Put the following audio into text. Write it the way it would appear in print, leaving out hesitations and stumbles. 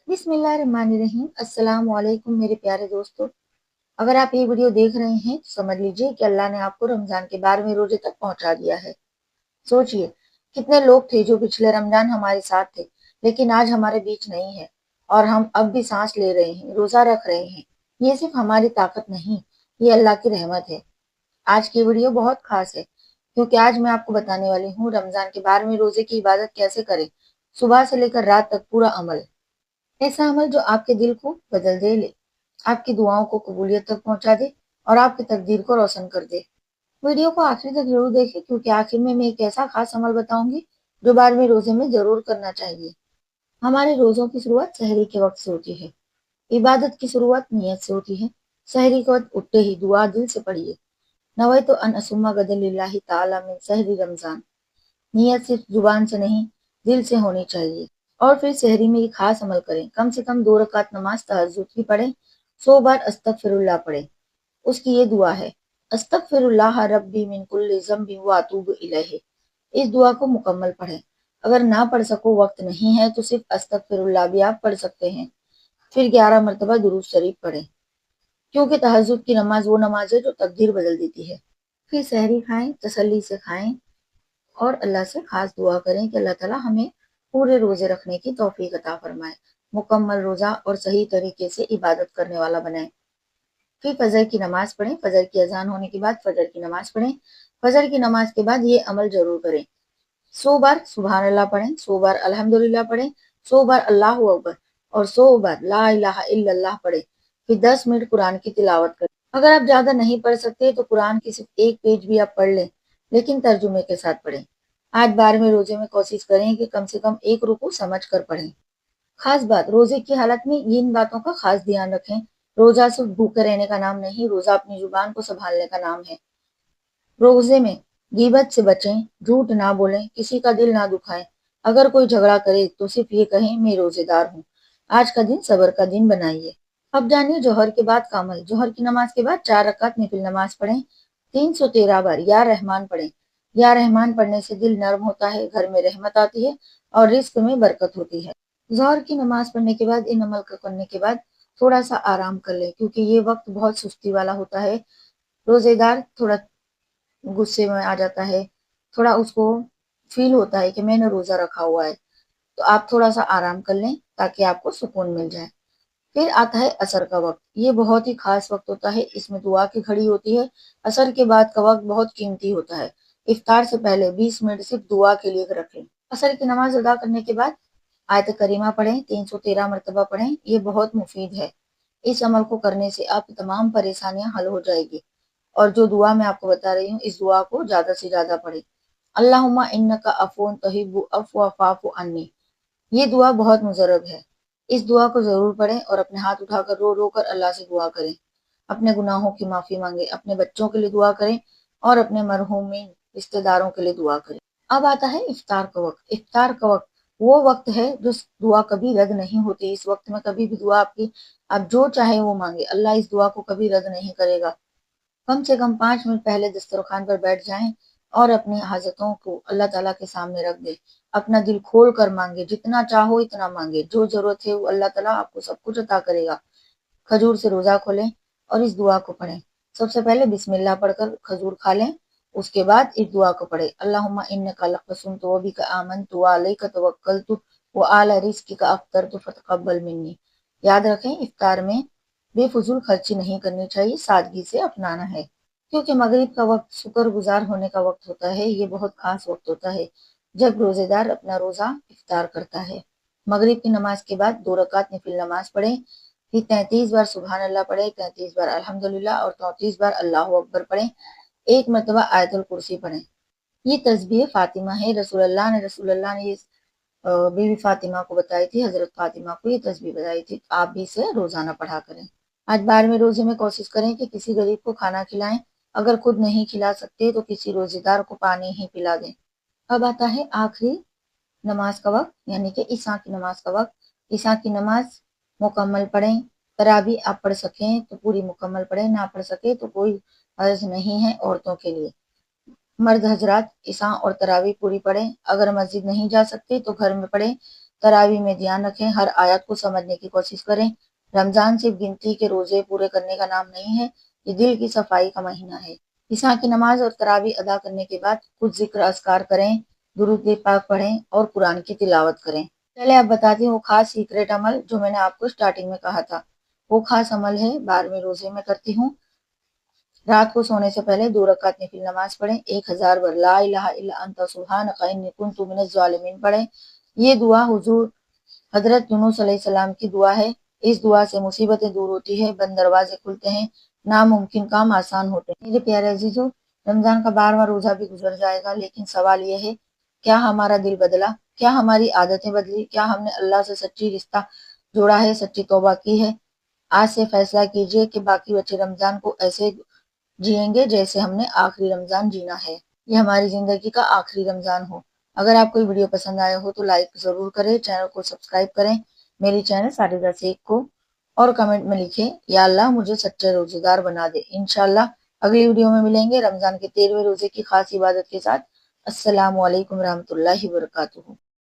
बिस्मिल्लाहिर्रहमानिर्रहीम। अस्सलाम वालेकुम मेरे प्यारे दोस्तों। अगर आप ये वीडियो देख रहे हैं तो समझ लीजिए कि अल्लाह ने आपको रमजान के 12वें रोजे तक पहुंचा दिया है। सोचिए, कितने लोग थे जो पिछले रमजान हमारे साथ थे लेकिन आज हमारे बीच नहीं है, और हम अब भी सांस ले रहे हैं, रोजा रख रहे हैं। ये सिर्फ हमारी ताकत नहीं, ये अल्लाह की रहमत है। आज की वीडियो बहुत खास है क्योंकि आज मैं आपको बताने वाली हूँ रमजान के 12वें रोजे की इबादत कैसे करें। सुबह से लेकर रात तक पूरा अमल, ऐसा अमल जो आपके दिल को बदल दे, ले आपकी दुआओं को कबूलियत तक पहुंचा दे और आपकी तकदीर को रोशन कर दे। वीडियो को आखिर तक जरूर देखें क्योंकि आखिर में मैं एक ऐसा खास अमल बताऊंगी जो 12वें रोजे में जरूर करना चाहिए। हमारे रोजों की शुरुआत सहरी के वक्त से होती है। इबादत की शुरुआत नियत से होती है। सहरी के वक्त उठते ही दुआ दिल से पढ़िए। नवैतु अन असुम्मा गदन लिल्लाहि ताला मिन सहरी रमजान। नियत सिर्फ जुबान से नहीं, दिल से होनी चाहिए। और फिर सहरी में ये खास अमल करें, कम से कम 2 रकात नमाज तहज्जुद की पढ़ें, 100 बार अस्तगफिरुल्लाह पढ़ें। उसकी ये दुआ है, अस्तगफिरुल्लाह रब्बी मिन कुल्लि ज़म्बिन व अतूबु इलैहि। इस दुआ को मुकम्मल पढ़ें। अगर ना पढ़ सको, वक्त नहीं है, तो सिर्फ अस्तगफिरुल्लाह भी आप पढ़ सकते हैं। फिर 11 मरतबा दुरूद शरीफ पढ़ें, क्योंकि तहज्जुद की नमाज वो नमाज है जो तकदीर बदल देती है। फिर सहरी खाएं, तसल्ली से खाएं और अल्लाह से खास दुआ करें कि अल्लाह ताला हमें पूरे रोजे रखने की तौफीक अता फरमाए, मुकम्मल रोजा और सही तरीके से इबादत करने वाला बनाए। फिर फजर की नमाज पढ़ें। फजर की अजान होने के बाद फजर की नमाज पढ़ें। फजर की नमाज के बाद ये अमल जरूर करें, 100 बार सुबहान अल्लाह पढ़ें, 100 बार अल्हम्दुलिल्लाह पढ़ें, 100 बार अल्लाहु अकबर और 100 बार ला इलाहा इल्लल्लाह पढ़ें। फिर 10 मिनट कुरान की तिलावत करें। अगर आप ज्यादा नहीं पढ़ सकते तो कुरान की सिर्फ एक पेज भी आप पढ़ लें, लेकिन तर्जुमे के साथ पढ़ें। आज 12वें रोजे में कोशिश करें कि कम से कम एक रुकू समझ कर पढ़ें। खास बात, रोजे की हालत में इन बातों का खास ध्यान रखें। रोजा सिर्फ भूखे रहने का नाम नहीं, रोजा अपनी जुबान को संभालने का नाम है। रोजे में गीबत से बचें, झूठ ना बोलें, किसी का दिल ना दुखाएं। अगर कोई झगड़ा करे तो सिर्फ ये कहें, मैं रोजेदार हूँ। आज का दिन सबर का दिन बनाइए। अब जानिए जोहर के बाद का अमल। जोहर की नमाज के बाद 4 रकात नफिल नमाज पढ़ें, 313 बार या रहमान पढ़ें। या रहमान पढ़ने से दिल नर्म होता है, घर में रहमत आती है और रिस्क में बरकत होती है। जोहर की नमाज पढ़ने के बाद, इन अमल को करने के बाद थोड़ा सा आराम कर ले, क्योंकि ये वक्त बहुत सुस्ती वाला होता है। रोजेदार थोड़ा गुस्से में आ जाता है, थोड़ा उसको फील होता है कि मैंने रोजा रखा हुआ है। तो आप थोड़ा सा आराम कर लें ताकि आपको सुकून मिल जाए। फिर आता है असर का वक्त। ये बहुत ही खास वक्त होता है, इसमें दुआ की घड़ी होती है। असर के बाद का वक्त बहुत कीमती होता है। इफ्तार से पहले 20 मिनट सिर्फ दुआ के लिए रखें। असर की नमाज अदा करने के बाद आयत करीमा पढ़ें, 313 मरतबा पढ़ें। ये बहुत मुफीद है। इस अमल को करने से आपकी तमाम परेशानियां हल हो जाएगी। और जो दुआ मैं आपको बता रही हूँ, इस दुआ को ज्यादा से ज्यादा पढ़ें। अल्लाहुम्मा इन्नका अफून तुहिब्बु अफ़्वा फ़ाफ़ु अन्नी। ये दुआ बहुत मुजरब है। इस दुआ को जरूर पढ़ें और अपने हाथ उठाकर रो रो कर अल्लाह से दुआ करें। अपने गुनाहों की माफी मांगे, अपने बच्चों के लिए दुआ करें और अपने मरहूमीन रिश्तेदारों के लिए दुआ करें। अब आता है इफ्तार का वक्त। इफ्तार का वक्त वो वक्त है जो दुआ कभी रद्द नहीं होती। इस वक्त में कभी भी दुआ आपकी, आप जो चाहे वो मांगे, अल्लाह इस दुआ को कभी रद्द नहीं करेगा। कम से कम 5 मिनट पहले दस्तरखान पर बैठ जाएं और अपनी हाजतों को अल्लाह ताला के सामने रख दें। अपना दिल खोल कर मांगे, जितना चाहो इतना मांगे। जो जरूरत है वो अल्लाह ताला आपको सब कुछ अता करेगा। खजूर से रोजा खोलें और इस दुआ को पढ़ें। सबसे पहले बिस्मिल्लाह पढ़कर खजूर खा लें, उसके बाद इस दुआ को पढ़ें, अल्लाहुम्मा इन्नका लक़सुमतु व बिका आमनतु व अलैका तवक्कलतु व अला रिज़्क़िका अफ़्तरतु फ़तक़ब्बल मिन्नी। याद रखें, इफ्तार में बेफजूल खर्ची नहीं करनी चाहिए, सादगी से अपनाना है। क्योंकि मगरिब का वक्त शुक्रगुजार होने का वक्त होता है। ये बहुत खास वक्त होता है जब रोजेदार अपना रोजा इफ्तार करता है। मगरिब की नमाज के बाद 2 रकात नफिल नमाज पढ़ें। फिर 33 बार सुबहान अल्लाह पढ़ें, 33 बार अल्हम्दुलिल्लाह और 34 बार अल्लाहु अकबर पढ़ें। एक मरतबा आयतुल कुर्सी पढ़ें। ये तस्बीह फातिमा है। रसूलुल्लाह ने ये बीवी फातिमा को बताई थी, हजरत फातिमा को ये तस्बीह बताई थी। आप भी इसे रोजाना पढ़ा करें। आज 12वें रोजे में कोशिश करें कि किसी गरीब को खाना खिलाएं। अगर खुद नहीं खिला सकते तो किसी रोजेदार को पानी ही पिला दें। अब आता है आखिरी नमाज का वक्त, यानी कि ईशा की नमाज का वक्त। ईशा की नमाज मुकम्मल पढ़ें। तरावी आप पढ़ सकें तो पूरी मुकम्मल पढ़ें, ना पढ़ सके तो कोई हर्ज नहीं है औरतों के लिए। मर्द हजरात ईशा और तरावी पूरी पढ़ें। अगर मस्जिद नहीं जा सकते तो घर में पढ़ें। तरावी में ध्यान रखें, हर आयत को समझने की कोशिश करें। रमजान सिर्फ गिनती के रोजे पूरे करने का नाम नहीं है, ये दिल की सफाई का महीना है। इशा की नमाज और तरावी अदा करने के बाद कुछ जिक्र अस्कार करें, दुरूद पाक पढ़ें और कुरान की तिलावत करें। चले अब बताती हूँ वो खास सीक्रेट अमल जो मैंने आपको स्टार्टिंग में कहा था। वो खास अमल है 12वें रोजे में करती हूँ। रात को सोने से पहले 2 रकात नफिल नमाज पढ़ें, 1000 बार ला इलाहा इल्ला अंता सुब्हानका इन्नी कुन्तु मिनज़ ज़ालिमीन पढ़ें। ये दुआ हुजूर हजरत यूनुस अलैहिस्सलाम की दुआ है। इस दुआ से मुसीबतें दूर होती है, बंद दरवाजे खुलते हैं, नामुमकिन काम आसान होते हैं। मेरे प्यारे अजीजों, रमजान का 12वां रोजा भी गुजर जाएगा, लेकिन सवाल यह है, क्या हमारा दिल बदला? क्या हमारी आदतें बदली? क्या हमने अल्लाह से सच्ची रिश्ता जोड़ा है, सच्ची तौबा की है? आज से फैसला कीजिए कि बाकी बचे रमजान को ऐसे जिएंगे जैसे हमने आखिरी रमजान जीना है। ये हमारी जिंदगी का आखिरी रमजान हो। अगर आपको ये वीडियो पसंद आया हो तो लाइक जरूर करें, चैनल को सब्सक्राइब करें, मेरी चैनल सारिदा शेख को, और कमेंट में लिखें या अल्लाह मुझे सच्चे रोजेदार बना दे। इंशाल्लाह अगली वीडियो में मिलेंगे रमजान के 13वें रोजे की खास इबादत के साथ। अस्सलामु अलैकुम रहमतुल्लाहि व बरकातुहू।